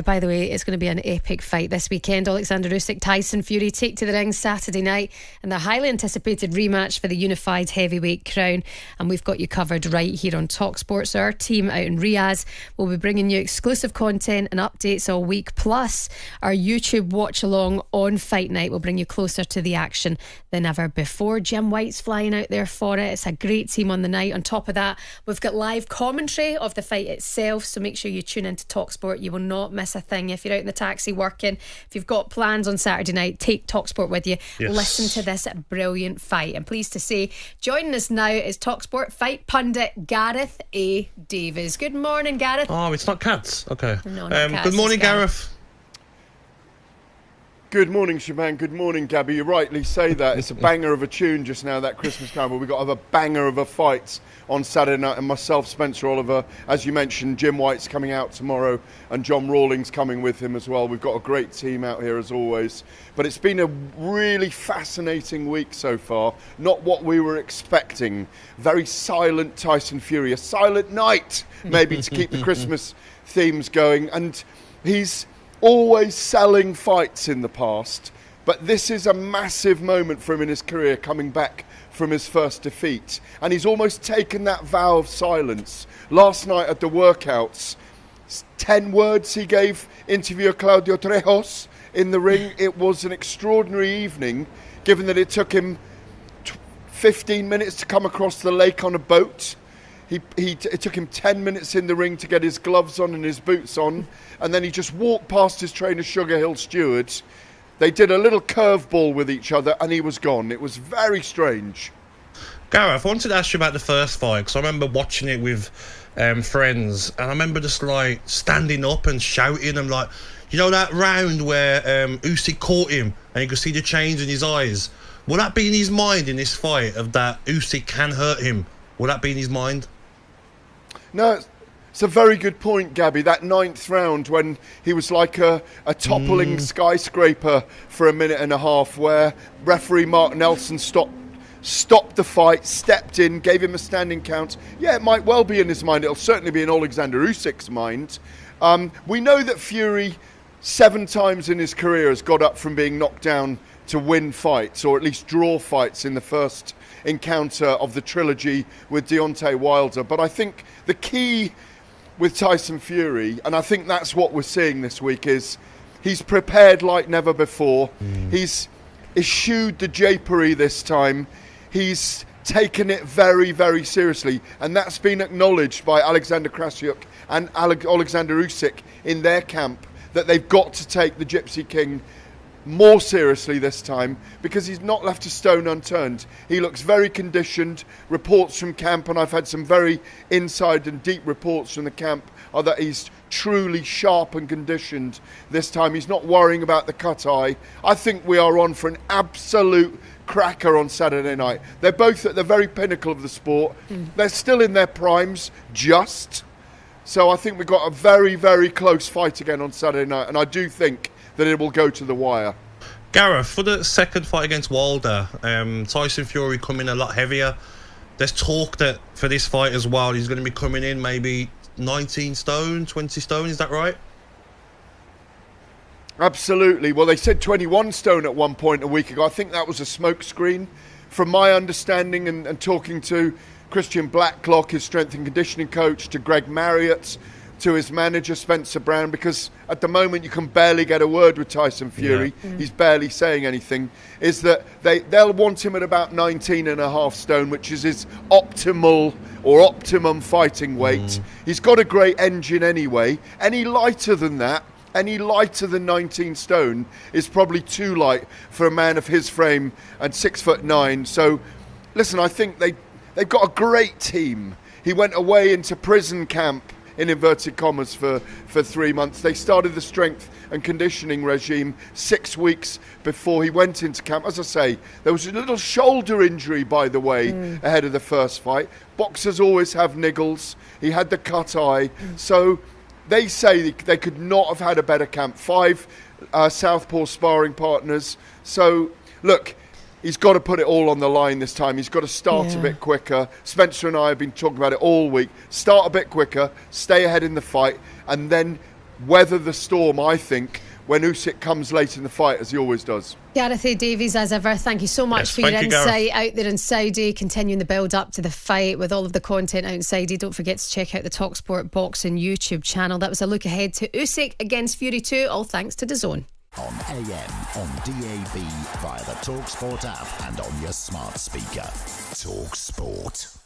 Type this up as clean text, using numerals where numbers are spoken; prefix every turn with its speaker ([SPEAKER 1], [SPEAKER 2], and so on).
[SPEAKER 1] By the way, it's going to be an epic fight this weekend. Oleksandr Usyk, Tyson Fury take to the ring Saturday night in the highly anticipated rematch for the unified heavyweight crown, and we've got you covered right here on talkSPORT. So our team out in Riyadh will be bringing you exclusive content and updates all week, plus our YouTube watch along on fight night will bring you closer to the action than ever before. Jim White's flying out there for it. It's a great team on the night. On top of that, we've got live commentary of the fight itself, so make sure you tune into talkSPORT. You will not miss a thing. If you're out in the taxi working, if you've got plans on Saturday night, take talkSPORT with you.
[SPEAKER 2] Yes.
[SPEAKER 1] Listen to this brilliant fight. I'm pleased to say joining us now is talkSPORT fight pundit Gareth A Davies. Good morning, Gareth.
[SPEAKER 2] Oh, it's not cats. Okay.
[SPEAKER 1] No, not cats,
[SPEAKER 2] good morning,
[SPEAKER 1] it's Gareth.
[SPEAKER 2] Gareth.
[SPEAKER 3] Good morning, Siobhan. Good morning, Gabby. You rightly say that. It's a banger of a tune just now, that Christmas carol. We've got to have a banger of a fight on Saturday night. And myself, Spencer Oliver, as you mentioned, Jim White's coming out tomorrow and John Rawlings coming with him as well. We've got a great team out here as always. But it's been a really fascinating week so far. Not what we were expecting. Very silent Tyson Fury. A silent night, maybe, to keep the Christmas themes going. And he's always selling fights in the past, but this is a massive moment for him in his career, coming back from his first defeat, and he's almost taken that vow of silence. Last night at the workouts, 10 words he gave interviewer Claudio Trejos in the ring. It was an extraordinary evening, given that it took him 15 minutes to come across the lake on a boat. It took him 10 minutes in the ring to get his gloves on and his boots on, and then he just walked past his trainer Sugar Hill Stewart. They did a little curveball with each other and he was gone. It was very strange.
[SPEAKER 2] Gareth, I wanted to ask you about the first fight, because I remember watching it with friends, and I remember just like standing up and shouting and like, you know, that round where Usyk caught him and you could see the change in his eyes. Will that be in his mind in this fight, of that Usyk can hurt him? Will that be in his mind?
[SPEAKER 3] No, it's a very good point, Gabby. That 9th round, when he was like a toppling skyscraper for a minute and a half, where referee Mark Nelson stopped the fight, stepped in, gave him a standing count. Yeah, it might well be in his mind. It'll certainly be in Oleksandr Usyk's mind. We know that Fury 7 times in his career has got up from being knocked down to win fights, or at least draw fights in the first encounter of the trilogy with Deontay Wilder. But I think the key with Tyson Fury, and I think that's what we're seeing this week, is he's prepared like never before. He's eschewed the japery this time. He's taken it very, very seriously, and that's been acknowledged by Alexander Krassyuk and Oleksandr Usyk in their camp, that they've got to take the Gypsy King more seriously this time, because he's not left a stone unturned. He looks very conditioned. Reports from camp, and I've had some very inside and deep reports from the camp, are that he's truly sharp and conditioned this time. He's not worrying about the cut eye. I think we are on for an absolute cracker on Saturday night. They're both at the very pinnacle of the sport. They're still in their primes, so I think we've got a very, very close fight again on Saturday night, and I do think that it will go to the wire.
[SPEAKER 2] Gareth, for the second fight against Wilder, Tyson Fury coming a lot heavier. There's talk that for this fight as well, he's going to be coming in maybe 19 stone, 20 stone, is that right?
[SPEAKER 3] Absolutely. Well, they said 21 stone at one point a week ago. I think that was a smokescreen. From my understanding and talking to Christian Blacklock, his strength and conditioning coach, to Greg Marriott, to his manager Spencer Brown, because at the moment you can barely get a word with Tyson Fury. He's barely saying anything. Is that they'll want him at about 19.5 stone, which is his optimal or optimum fighting weight. He's got a great engine anyway. Any lighter than that, any lighter than 19 stone, is probably too light for a man of his frame and 6'9". So listen, I think they've got a great team. He went away into prison camp, in inverted commas, for 3 months. They started the strength and conditioning regime 6 weeks before he went into camp. As I say, there was a little shoulder injury, by the way, ahead of the first fight. Boxers always have niggles. He had the cut eye. So they say they could not have had a better camp. 5 southpaw sparring partners. So look, he's got to put it all on the line this time. He's got to start a bit quicker. Spencer and I have been talking about it all week. Start a bit quicker, stay ahead in the fight, and then weather the storm, I think, when Usyk comes late in the fight, as he always does.
[SPEAKER 1] Gareth A Davies, as ever, thank you so much for your insight out there in Saudi, continuing the build up to the fight with all of the content out in Saudi. Don't forget to check out the talkSPORT Boxing YouTube channel. That was a look ahead to Usyk against Fury 2, all thanks to DAZN.
[SPEAKER 4] On AM, on DAB, via the talkSPORT app and on your smart speaker. talkSPORT.